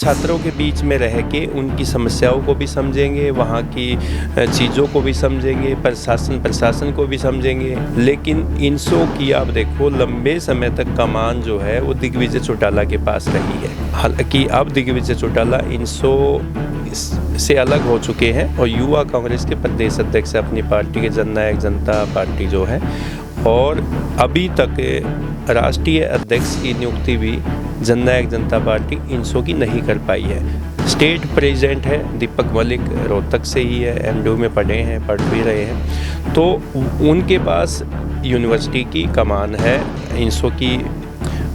छात्रों के बीच में रह के उनकी समस्याओं को भी समझेंगे, वहाँ की चीज़ों को भी समझेंगे, प्रशासन को भी समझेंगे। लेकिन इनसो की आप देखो लंबे समय तक कमान जो है वो दिग्विजय चौटाला के पास रही है। हालांकि अब दिग्विजय चौटाला इनसो से अलग हो चुके हैं और युवा कांग्रेस के प्रदेश अध्यक्ष अपनी पार्टी के जननायक जनता पार्टी जो है, और अभी तक राष्ट्रीय अध्यक्ष की नियुक्ति भी जननायक जनता पार्टी इनसो की नहीं कर पाई है। स्टेट प्रेसिडेंट है दीपक मलिक, रोहतक से ही है, एमडीयू में पढ़ भी रहे हैं, तो उनके पास यूनिवर्सिटी की कमान है, इनसो की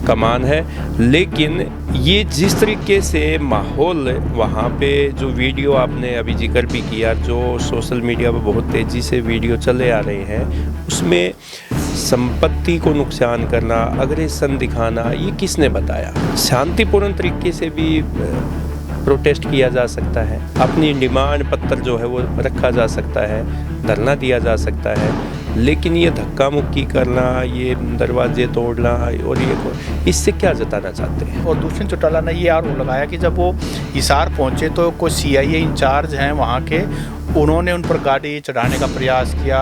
कमान है। लेकिन ये जिस तरीके से माहौल वहाँ पे, जो वीडियो आपने अभी जिक्र भी किया, जो सोशल मीडिया पर बहुत तेज़ी से वीडियो चले आ रहे हैं, उसमें संपत्ति को नुकसान करना, अग्रेसन दिखाना, ये किसने बताया? शांतिपूर्ण तरीके से भी प्रोटेस्ट किया जा सकता है, अपनी डिमांड पत्र जो है वो रखा जा सकता है, धरना दिया जा सकता है। लेकिन ये धक्का मुक्की करना, ये दरवाजे तोड़ना, और ये इससे क्या जताना चाहते हैं? और दुष्यंत चौटाला ने ये आरोप लगाया कि जब वो हिसार पहुंचे तो कुछ CIA इंचार्ज हैं वहाँ के, उन्होंने उन पर गाड़ी चढ़ाने का प्रयास किया,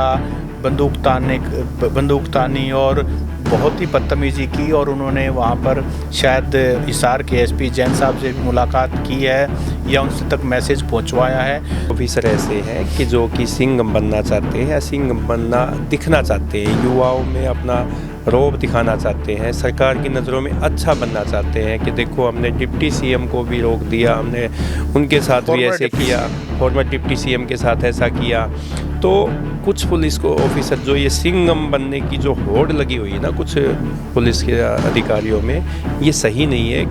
बंदूक तानी और बहुत ही बदतमीजी की, और उन्होंने वहाँ पर शायद हिसार के SP जैन साहब से भी मुलाकात की है या उनसे तक मैसेज पहुँचवाया है। ऑफिसर ऐसे हैं कि जो कि सिंह बनना चाहते हैं, सिंह बनना दिखना चाहते हैं, युवाओं में अपना रौब दिखाना चाहते हैं, सरकार की नज़रों में अच्छा बनना चाहते हैं कि देखो हमने डिप्टी CM को भी रोक दिया, हमने उनके साथ भी ऐसे किया, फॉर्मर डिप्टी CM के साथ ऐसा किया। तो कुछ पुलिस को ऑफिसर जो ये सिंघम बनने की जो होड़ लगी हुई है ना कुछ पुलिस के अधिकारियों में, ये सही नहीं है।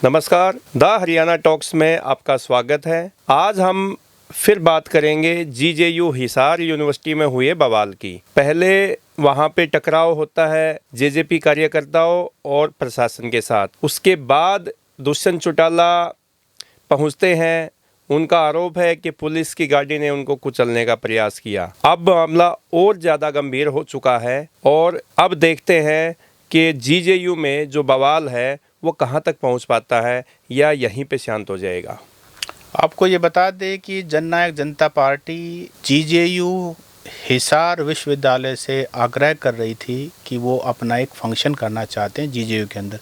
नमस्कार, द हरियाणा टॉक्स में आपका स्वागत है। आज हम फिर बात करेंगे GJU हिसार यूनिवर्सिटी में हुए बवाल की। पहले वहाँ पे टकराव होता है JJP कार्यकर्ताओं और प्रशासन के साथ, उसके बाद दुष्यंत चौटाला पहुँचते हैं, उनका आरोप है कि पुलिस की गाड़ी ने उनको कुचलने का प्रयास किया। अब मामला और ज़्यादा गंभीर हो चुका है और अब देखते हैं कि GJU में जो बवाल है वो कहाँ तक पहुँच पाता है या यहीं पे शांत हो जाएगा। आपको ये बता दें कि जननायक जनता पार्टी GJU हिसार विश्वविद्यालय से आग्रह कर रही थी कि वो अपना एक फंक्शन करना चाहते हैं GJU के अंदर,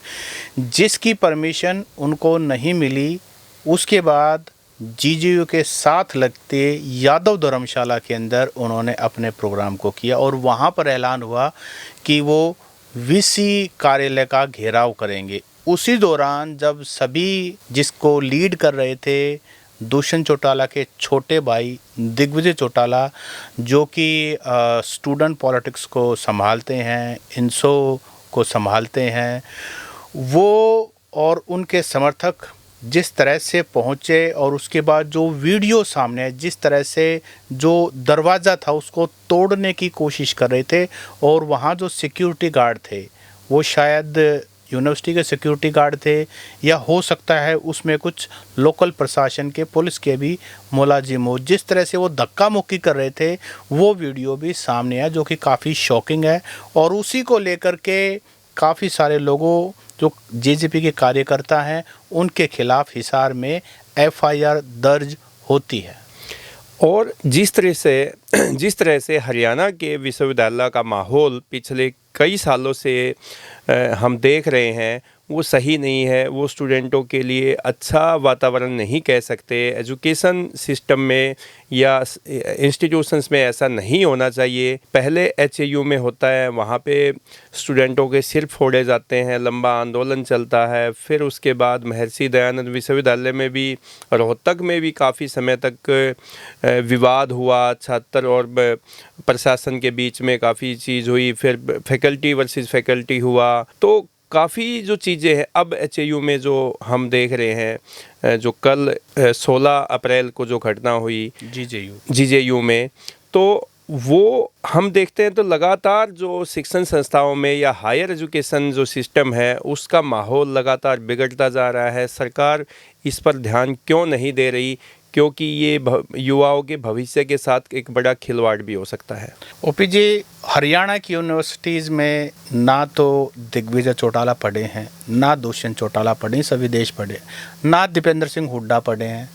जिसकी परमिशन उनको नहीं मिली। उसके बाद GJU के साथ लगते यादव धर्मशाला के अंदर उन्होंने अपने प्रोग्राम को किया और वहाँ पर ऐलान हुआ कि वो VC कार्यालय का घेराव करेंगे। उसी दौरान जब सभी, जिसको लीड कर रहे थे दुष्यंत चौटाला के छोटे भाई दिग्विजय चौटाला, जो कि स्टूडेंट पॉलिटिक्स को संभालते हैं, इनसो को संभालते हैं, वो और उनके समर्थक जिस तरह से पहुँचे और उसके बाद जो वीडियो सामने है, जिस तरह से जो दरवाज़ा था उसको तोड़ने की कोशिश कर रहे थे, और वहाँ जो सिक्योरिटी गार्ड थे वो शायद यूनिवर्सिटी के सिक्योरिटी गार्ड थे या हो सकता है उसमें कुछ लोकल प्रशासन के, पुलिस के भी मुलाजिम हो। जिस तरह से वो धक्का मुक्की कर रहे थे वो वीडियो भी सामने है, जो कि काफ़ी शॉकिंग है, और उसी को लेकर के काफ़ी सारे लोगों जो JJP के कार्यकर्ता हैं उनके खिलाफ हिसार में FIR दर्ज होती है। और जिस तरह से हरियाणा के विश्वविद्यालय का माहौल पिछले कई सालों से हम देख रहे हैं वो सही नहीं है, वो स्टूडेंटों के लिए अच्छा वातावरण नहीं कह सकते। एजुकेशन सिस्टम में या इंस्टीट्यूशंस में ऐसा नहीं होना चाहिए। पहले HAU में होता है, वहाँ पे स्टूडेंटों के सिर फोड़े जाते हैं, लंबा आंदोलन चलता है। फिर उसके बाद महर्षि दयानंद विश्वविद्यालय में भी, रोहतक में भी काफ़ी समय तक विवाद हुआ, छात्र और प्रशासन के बीच में काफ़ी चीज़ हुई। फिर फैकल्टी वर्सेस फैकल्टी हुआ, तो काफ़ी जो चीज़ें हैं। अब HAU में जो हम देख रहे हैं, जो कल 16 अप्रैल को जो घटना हुई GJU में, तो वो हम देखते हैं तो लगातार जो शिक्षण संस्थाओं में या हायर एजुकेशन जो सिस्टम है उसका माहौल लगातार बिगड़ता जा रहा है। सरकार इस पर ध्यान क्यों नहीं दे रही? क्योंकि ये युवाओं के भविष्य के साथ एक बड़ा खिलवाड़ भी हो सकता है। ओपी जी, हरियाणा की यूनिवर्सिटीज़ में ना तो दिग्विजय चौटाला पढ़े हैं, ना दुष्यंत चौटाला पढ़े हैं, सभी देश पढ़े, ना दीपेंद्र सिंह हुड्डा पढ़े हैं,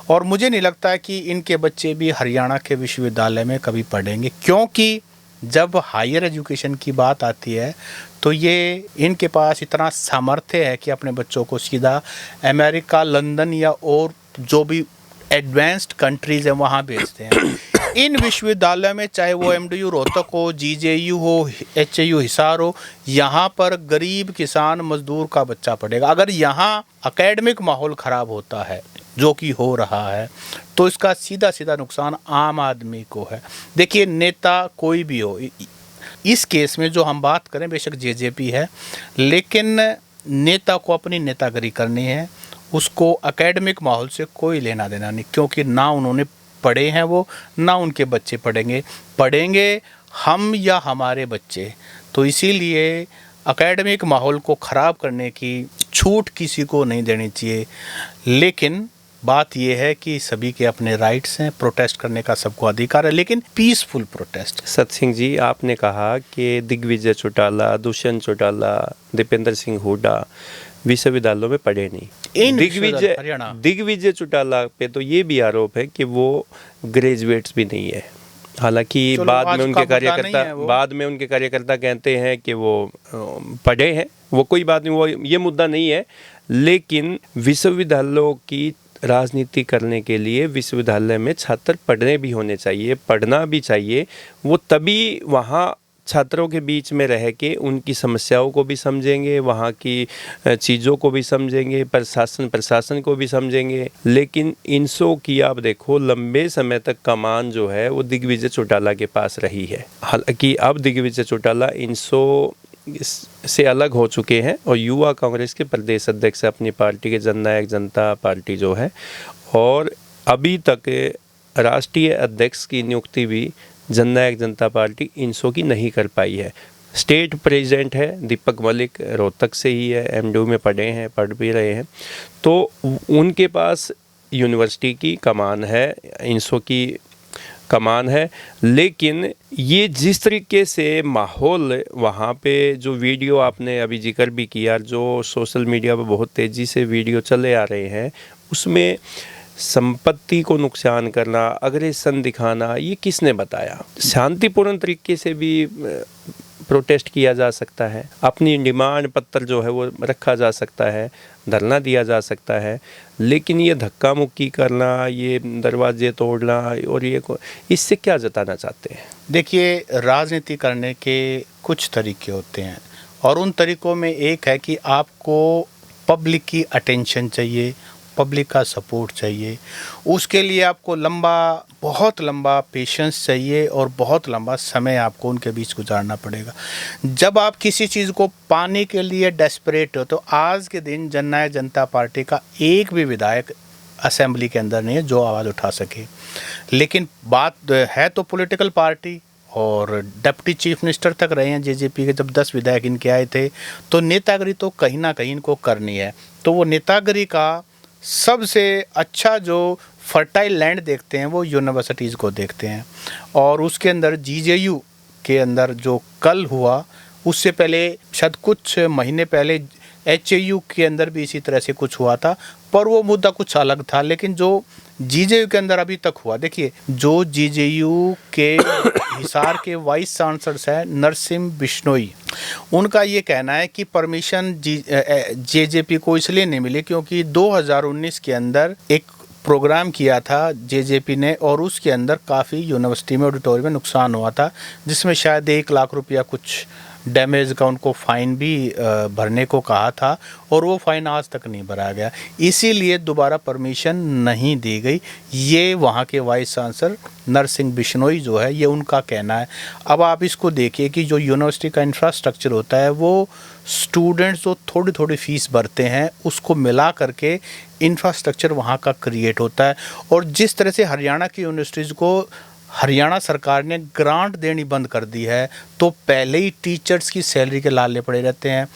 और मुझे नहीं लगता है कि इनके बच्चे भी हरियाणा के विश्वविद्यालय में कभी पढ़ेंगे, क्योंकि जब हायर एजुकेशन की बात आती है तो ये इनके पास इतना सामर्थ्य है कि अपने बच्चों को सीधा अमेरिका, लंदन या और जो भी एडवांस्ड कंट्रीज़ हैं वहाँ भेजते हैं। इन विश्वविद्यालयों में चाहे वो MDU रोहतक हो, GJU हो, HAU हिसार हो, यहाँ पर गरीब किसान मजदूर का बच्चा पढ़ेगा। अगर यहाँ एकेडमिक माहौल ख़राब होता है, जो कि हो रहा है, तो इसका सीधा सीधा नुकसान आम आदमी को है। देखिए, नेता कोई भी हो, इस केस में जो हम बात करें बेशक JJP है, लेकिन नेता को अपनी नेतागिरी करनी है, उसको एकेडमिक माहौल से कोई लेना देना नहीं, क्योंकि ना उन्होंने पढ़े हैं वो, ना उनके बच्चे पढ़ेंगे हम या हमारे बच्चे। तो इसीलिए एकेडमिक माहौल को ख़राब करने की छूट किसी को नहीं देनी चाहिए। लेकिन बात यह है कि सभी के अपने राइट्स हैं, प्रोटेस्ट करने का सबको अधिकार है, लेकिन पीसफुल प्रोटेस्ट। सत सिंह जी, आपने कहा कि दिग्विजय चौटाला, दुष्यंत चौटाला, दीपेंद्र सिंह हुड्डा विश्वविद्यालयों में पढ़े नहीं। दिग्विजय चौटाला पे तो ये भी आरोप है कि वो ग्रेजुएट्स भी नहीं है। हालांकि बाद में उनके कार्यकर्ता कहते हैं कि वो पढ़े हैं, वो कोई बात नहीं, वो ये मुद्दा नहीं है। लेकिन विश्वविद्यालयों की राजनीति करने के लिए विश्वविद्यालय में छात्र पढ़ने भी होने चाहिए, पढ़ना भी चाहिए। वो तभी वहाँ छात्रों के बीच में रह के उनकी समस्याओं को भी समझेंगे, वहाँ की चीज़ों को भी समझेंगे, प्रशासन को भी समझेंगे। लेकिन इनसो की आप देखो, लंबे समय तक कमान जो है वो दिग्विजय चौटाला के पास रही है। हालांकि अब दिग्विजय चौटाला इनसो से अलग हो चुके हैं और युवा कांग्रेस के प्रदेश अध्यक्ष अपनी पार्टी के जननायक जनता पार्टी जो है, और अभी तक राष्ट्रीय अध्यक्ष की नियुक्ति भी जननायक जनता पार्टी इनसो की नहीं कर पाई है। स्टेट प्रेसिडेंट है दीपक मलिक, रोहतक से ही है, MDU में पढ़ भी रहे हैं, तो उनके पास यूनिवर्सिटी की कमान है, इनसो की कमान है। लेकिन ये जिस तरीके से माहौल वहाँ पे, जो वीडियो आपने अभी जिक्र भी किया, जो सोशल मीडिया पे बहुत तेज़ी से वीडियो चले आ रहे हैं, उसमें संपत्ति को नुकसान करना, अग्रेसन दिखाना, ये किसने बताया? शांतिपूर्ण तरीके से भी प्रोटेस्ट किया जा सकता है, अपनी डिमांड पत्र जो है वो रखा जा सकता है, धरना दिया जा सकता है। लेकिन ये धक्का मुक्की करना, ये दरवाजे तोड़ना, और ये इससे क्या जताना चाहते हैं? देखिए, राजनीति करने के कुछ तरीके होते हैं, और उन तरीकों में एक है कि आपको पब्लिक की अटेंशन चाहिए, पब्लिक का सपोर्ट चाहिए। उसके लिए आपको बहुत लंबा पेशेंस चाहिए और बहुत लंबा समय आपको उनके बीच गुजारना पड़ेगा। जब आप किसी चीज़ को पाने के लिए डेस्परेट हो, तो आज के दिन जननायक जनता पार्टी का एक भी विधायक असेंबली के अंदर नहीं है जो आवाज़ उठा सके। लेकिन बात है तो पॉलिटिकल पार्टी, और डिप्टी चीफ मिनिस्टर तक रहे हैं JJP के। जब 10 विधायक इनके आए थे, तो नेतागिरी तो कहीं ना कहीं इनको करनी है। तो वो नेतागिरी का सबसे अच्छा जो फर्टाइल लैंड देखते हैं वो यूनिवर्सिटीज़ को देखते हैं। और उसके अंदर GJU के अंदर जो कल हुआ, उससे पहले शायद कुछ महीने पहले HAU के अंदर भी इसी तरह से कुछ हुआ था, पर वो मुद्दा कुछ अलग था। लेकिन जो GJU के अंदर अभी तक हुआ, देखिए, जो GJU के हिसार के वाइस चांसलर हैं नरसिंह बिश्नोई, उनका ये कहना है कि परमिशन JJP को इसलिए नहीं मिली क्योंकि 2019 के अंदर एक प्रोग्राम किया था JJP ने, और उसके अंदर काफ़ी यूनिवर्सिटी में, ऑडिटोरियम में नुकसान हुआ था, जिसमें शायद 1 लाख रुपया कुछ डैमेज का उनको फ़ाइन भी भरने को कहा था, और वो फ़ाइन आज तक नहीं भरा गया। इसीलिए दोबारा परमिशन नहीं दी गई। ये वहाँ के वाइस चांसलर नरसिंह बिश्नोई जो है, ये उनका कहना है। अब आप इसको देखिए कि जो यूनिवर्सिटी का इंफ्रास्ट्रक्चर होता है, वो स्टूडेंट्स जो थोड़ी थोड़ी फीस भरते हैं उसको मिला करके इंफ्रास्ट्रक्चर वहाँ का क्रिएट होता है। और जिस तरह से हरियाणा की यूनिवर्सिटीज़ को हरियाणा सरकार ने ग्रांट देनी बंद कर दी है, तो पहले ही टीचर्स की सैलरी के लाले पड़े रहते हैं।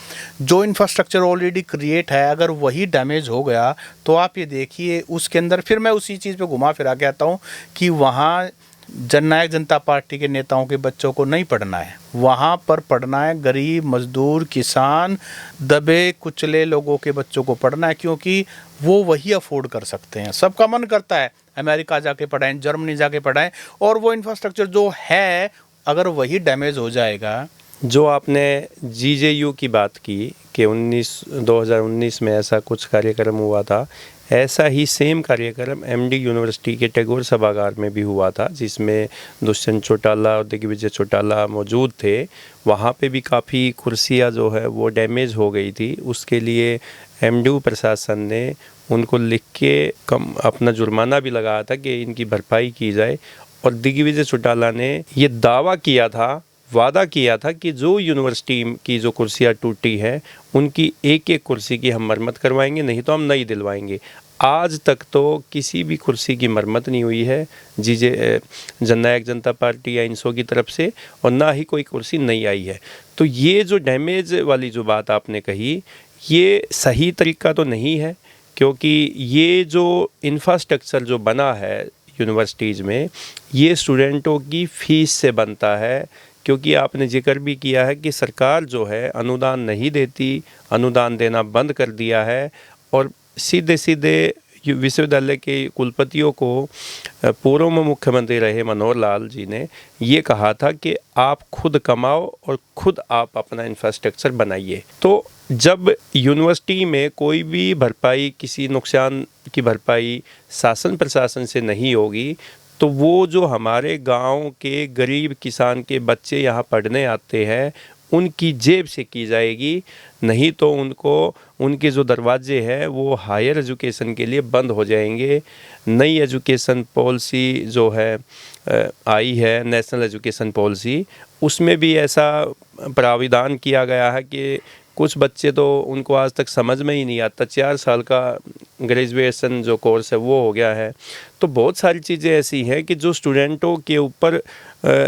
जो इंफ्रास्ट्रक्चर ऑलरेडी क्रिएट है, अगर वही डैमेज हो गया तो आप ये देखिए उसके अंदर, फिर मैं उसी चीज़ पे घुमा फिरा के आता हूँ कि वहाँ जननायक जनता पार्टी के नेताओं के बच्चों को नहीं पढ़ना है, वहाँ पर पढ़ना है गरीब मजदूर किसान दबे कुचले लोगों के बच्चों को पढ़ना है, क्योंकि वो वही अफोर्ड कर सकते हैं। सबका मन करता है अमेरिका जाके पढ़ाएं, जर्मनी जाके पढ़ाएं, और वो इंफ्रास्ट्रक्चर जो है अगर वही डैमेज हो जाएगा। जो आपने जीजेयू की बात की कि 2019 में ऐसा कुछ कार्यक्रम हुआ था, ऐसा ही सेम कार्यक्रम एमडी यूनिवर्सिटी के टैगोर सभागार में भी हुआ था, जिसमें दुष्यंत चौटाला और दिग्विजय चौटाला मौजूद थे। वहाँ पे भी काफ़ी कुर्सियाँ जो है वो डैमेज हो गई थी। उसके लिए एमडीयू प्रशासन ने उनको लिख के अपना जुर्माना भी लगाया था कि इनकी भरपाई की जाए। और दिग्विजय चौटाला ने ये दावा किया था, वादा किया था कि जो यूनिवर्सिटी की जो कुर्सियाँ टूटी हैं उनकी एक एक कुर्सी की हम मरम्मत करवाएंगे, नहीं तो हम नई दिलवाएंगे। आज तक तो किसी भी कुर्सी की मरम्मत नहीं हुई है जननायक जनता पार्टी या इनसो की तरफ से, और ना ही कोई कुर्सी नई आई है। तो ये जो डैमेज वाली जो बात आपने कही, ये सही तरीका तो नहीं है, क्योंकि ये जो इंफ्रास्ट्रक्चर जो बना है यूनिवर्सिटीज़ में, ये स्टूडेंटों की फ़ीस से बनता है। क्योंकि आपने जिक्र भी किया है कि सरकार जो है अनुदान नहीं देती, अनुदान देना बंद कर दिया है, और सीधे सीधे विश्वविद्यालय के कुलपतियों को पूर्व में मुख्यमंत्री रहे मनोहर लाल जी ने ये कहा था कि आप खुद कमाओ और खुद आप अपना इंफ्रास्ट्रक्चर बनाइए। तो जब यूनिवर्सिटी में कोई भी भरपाई, किसी नुकसान की भरपाई शासन प्रशासन से नहीं होगी, तो वो जो हमारे गांव के गरीब किसान के बच्चे यहाँ पढ़ने आते हैं उनकी जेब से की जाएगी, नहीं तो उनको उनके जो दरवाजे हैं वो हायर एजुकेशन के लिए बंद हो जाएंगे। नई एजुकेशन पॉलिसी जो है आई है, नेशनल एजुकेशन पॉलिसी, उसमें भी ऐसा प्राविधान किया गया है कि कुछ बच्चे तो उनको आज तक समझ में ही नहीं आता, 4 साल का ग्रेजुएशन जो कोर्स है वो हो गया है। तो बहुत सारी चीज़ें ऐसी हैं कि जो स्टूडेंटों के ऊपर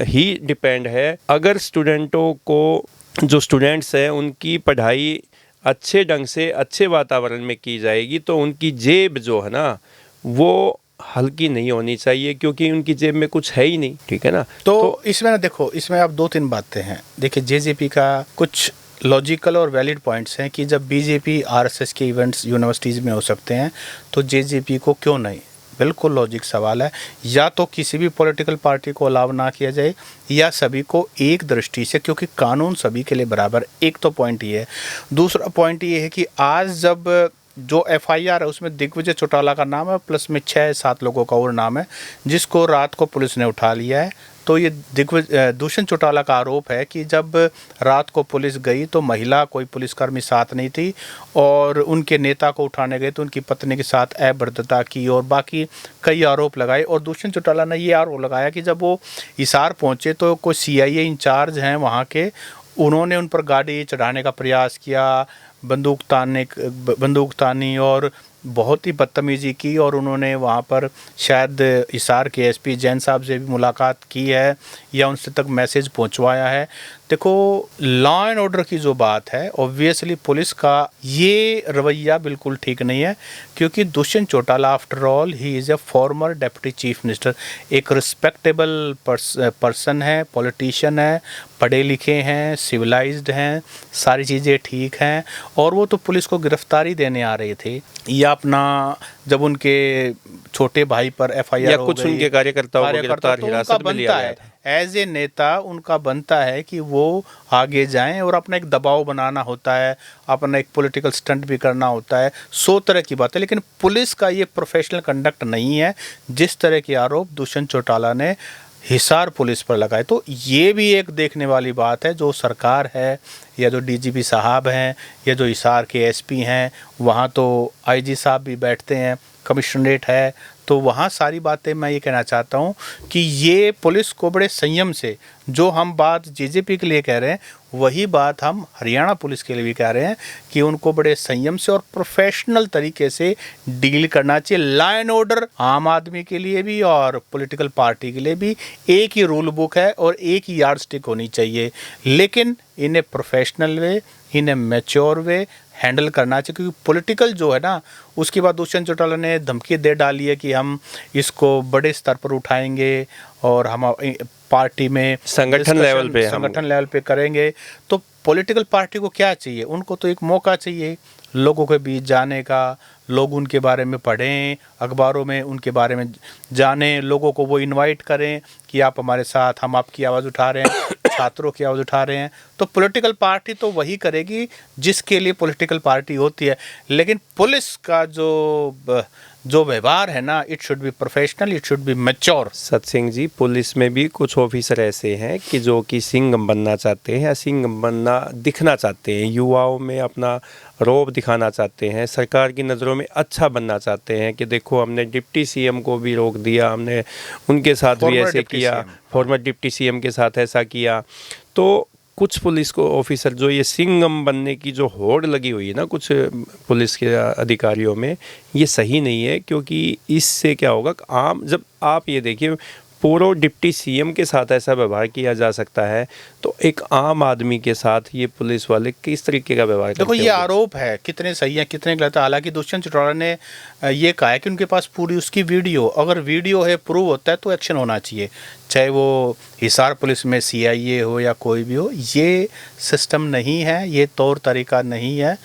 ही डिपेंड है। अगर स्टूडेंटों को, जो स्टूडेंट्स हैं उनकी पढ़ाई अच्छे ढंग से अच्छे वातावरण में की जाएगी, तो उनकी जेब जो है ना वो हल्की नहीं होनी चाहिए, क्योंकि उनकी जेब में कुछ है ही नहीं, ठीक है ना। तो इसमें ना देखो, इसमें आप 2-3 बातें हैं। देखिए जेजेपी का कुछ लॉजिकल और वैलिड पॉइंट्स हैं कि जब बीजेपी आरएसएस के इवेंट्स यूनिवर्सिटीज़ में हो सकते हैं तो जेजेपी को क्यों नहीं। बिल्कुल लॉजिक सवाल है, या तो किसी भी पॉलिटिकल पार्टी को अलाउ ना किया जाए या सभी को एक दृष्टि से, क्योंकि कानून सभी के लिए बराबर। एक तो पॉइंट ये है। दूसरा पॉइंट ये है कि आज जब जो एफआईआर है उसमें दिग्विजय चौटाला का नाम है, प्लस में 6-7 लोगों का और नाम है, जिसको रात को पुलिस ने उठा लिया है। तो ये दुष्यंत चौटाला का आरोप है कि जब रात को पुलिस गई तो महिला कोई पुलिसकर्मी साथ नहीं थी, और उनके नेता को उठाने गए तो उनकी पत्नी के साथ अभद्रता की, और बाकी कई आरोप लगाए। और दुष्यंत चौटाला ने ये आरोप लगाया कि जब वो हिसार पहुंचे तो कोई सीआईए इंचार्ज हैं वहाँ के, उन्होंने उन पर गाड़ी चढ़ाने का प्रयास किया, बंदूक तानी और बहुत ही बदतमीज़ी की, और उन्होंने वहाँ पर शायद हिसार के एसपी जैन साहब से भी मुलाकात की है या उनसे तक मैसेज पहुँचवाया है। देखो लॉ एंड ऑर्डर की जो बात है, ऑब्वियसली पुलिस का ये रवैया बिल्कुल ठीक नहीं है, क्योंकि Dushyant Chautala after all he is a farmer deputy chief minister, एक रिस्पेक्टेबल पर्सन है, पॉलिटिशियन है, पढ़े लिखे हैं, सिविलाइज्ड हैं, सारी चीज़ें ठीक हैं। और वो तो पुलिस को गिरफ्तारी देने आ रहे थे, या अपना जब उनके छोटे भाई पर एफआईआर हो कुछ गई, उनके कार्यकर्ताओं को गिरफ्तार हिरासत में लिया गया था। एज ए नेता उनका बनता है कि वो आगे जाएं, और अपना एक दबाव बनाना होता है, अपना एक पॉलिटिकल स्टंट भी करना होता है, 100 तरह की बात है। लेकिन पुलिस का ये प्रोफेशनल कंडक्ट नहीं है जिस तरह के आरोप दुष्यंत चौटाला ने हिसार पुलिस पर लगाए। तो ये भी एक देखने वाली बात है, जो सरकार है या जो डीजीपी साहब हैं या जो हिसार के एसपी हैं, वहाँ तो आईजी साहब भी बैठते हैं, कमिश्नरेट है, तो वहाँ सारी बातें मैं ये कहना चाहता हूँ कि ये पुलिस को बड़े संयम से, जो हम बात जेजेपी के लिए कह रहे हैं वही बात हम हरियाणा पुलिस के लिए भी कह रहे हैं कि उनको बड़े संयम से और प्रोफेशनल तरीके से डील करना चाहिए। लॉ एंड ऑर्डर आम आदमी के लिए भी और पॉलिटिकल पार्टी के लिए भी एक ही रूल बुक है और एक ही यार्ड स्टिक होनी चाहिए, लेकिन इन्हें प्रोफेशनल वे, इन्हें मैच्योर वे हैंडल करना चाहिए। क्योंकि पॉलिटिकल जो है ना, उसके बाद दुष्यंत चौटाला ने धमकी दे डाली है कि हम इसको बड़े स्तर पर उठाएंगे और हम पार्टी में संगठन लेवल पे करेंगे। तो पॉलिटिकल पार्टी को क्या चाहिए? उनको तो एक मौका चाहिए लोगों के बीच जाने का, लोग उनके बारे में पढ़ें, अखबारों में उनके बारे में जानें, लोगों को वो इनवाइट करें कि आप हमारे साथ, हम आपकी आवाज़ उठा रहे हैं, छात्रों की आवाज़ उठा रहे हैं। तो पॉलिटिकल पार्टी तो वही करेगी जिसके लिए पॉलिटिकल पार्टी होती है। लेकिन पुलिस का जो व्यवहार है ना, it should be professional, it should be mature. Satsingh ji, police में भी कुछ ऑफिसर ऐसे हैं कि जो कि सिंघम बनना चाहते हैं, सिंघम बनना दिखना चाहते हैं, युवाओं में अपना रौब दिखाना चाहते हैं, सरकार की नज़रों में अच्छा बनना चाहते हैं कि देखो हमने डिप्टी सीएम को भी रोक दिया, हमने उनके साथ भी ऐसे किया, फॉर्मर डिप्टी सीएम के साथ ऐसा किया। तो कुछ पुलिस को ऑफिसर जो ये सिंघम बनने की जो होड़ लगी हुई है ना कुछ पुलिस के अधिकारियों में, ये सही नहीं है। क्योंकि इससे क्या होगा, आम जब आप ये देखिए पूर्व डिप्टी सीएम के साथ ऐसा व्यवहार किया जा सकता है, तो एक आम आदमी के साथ ये पुलिस वाले किस तरीके का व्यवहार करते देखो, ये आरोप है, कितने सही है कितने गलत है। हालांकि दुष्यंत चौटाला ने ये कहा है कि उनके पास पूरी उसकी वीडियो, अगर वीडियो है, प्रूव होता है तो एक्शन होना चाहिए, चाहे वो हिसार पुलिस में CIA हो या कोई भी हो। ये सिस्टम नहीं है, ये तौर तरीका नहीं है,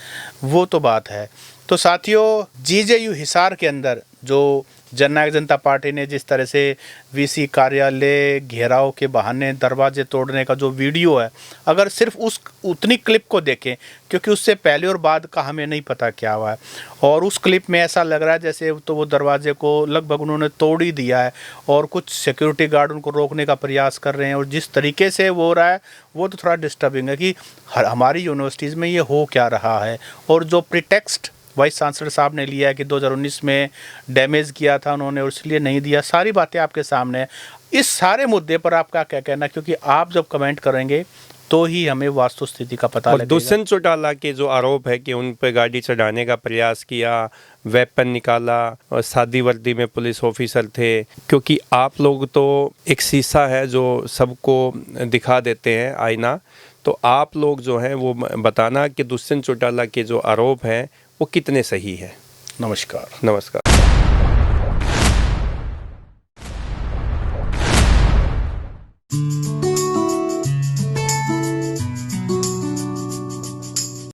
वो तो बात है। तो साथियों, GJU हिसार के अंदर जो जननायक जनता पार्टी ने जिस तरह से VC कार्यालय घेराव के बहाने दरवाजे तोड़ने का जो वीडियो है, अगर सिर्फ उतनी क्लिप को देखें, क्योंकि उससे पहले और बाद का हमें नहीं पता क्या हुआ है, और उस क्लिप में ऐसा लग रहा है जैसे तो वो दरवाजे को लगभग उन्होंने तोड़ ही दिया है और कुछ सिक्योरिटी गार्ड उनको रोकने का प्रयास कर रहे हैं, और जिस तरीके से वो हो रहा है वो तो थोड़ा डिस्टर्बिंग है कि हमारी यूनिवर्सिटीज़ में ये हो क्या रहा है। और जो प्रीटेक्स्ट वाइस चांसलर साहब ने लिया है कि 2019 में डैमेज किया था उन्होंने और इसलिए नहीं दिया, सारी बातें आपके सामने हैं। इस सारे मुद्दे पर आपका क्या कहना, क्योंकि आप जब कमेंट करेंगे तो ही हमें वास्तु स्थिति का पता लगेगा। दुष्यंत चौटाला के जो आरोप है कि उन पर गाड़ी चढ़ाने का प्रयास किया, वेपन निकाला और सादी वर्दी में पुलिस ऑफिसर थे, क्योंकि आप लोग तो एक शीशा है जो सबको दिखा देते हैं, आईना, तो आप लोग जो हैं वो बताना कि दुष्यंत चौटाला के जो आरोप हैं वो कितने सही है। नमस्कार। नमस्कार।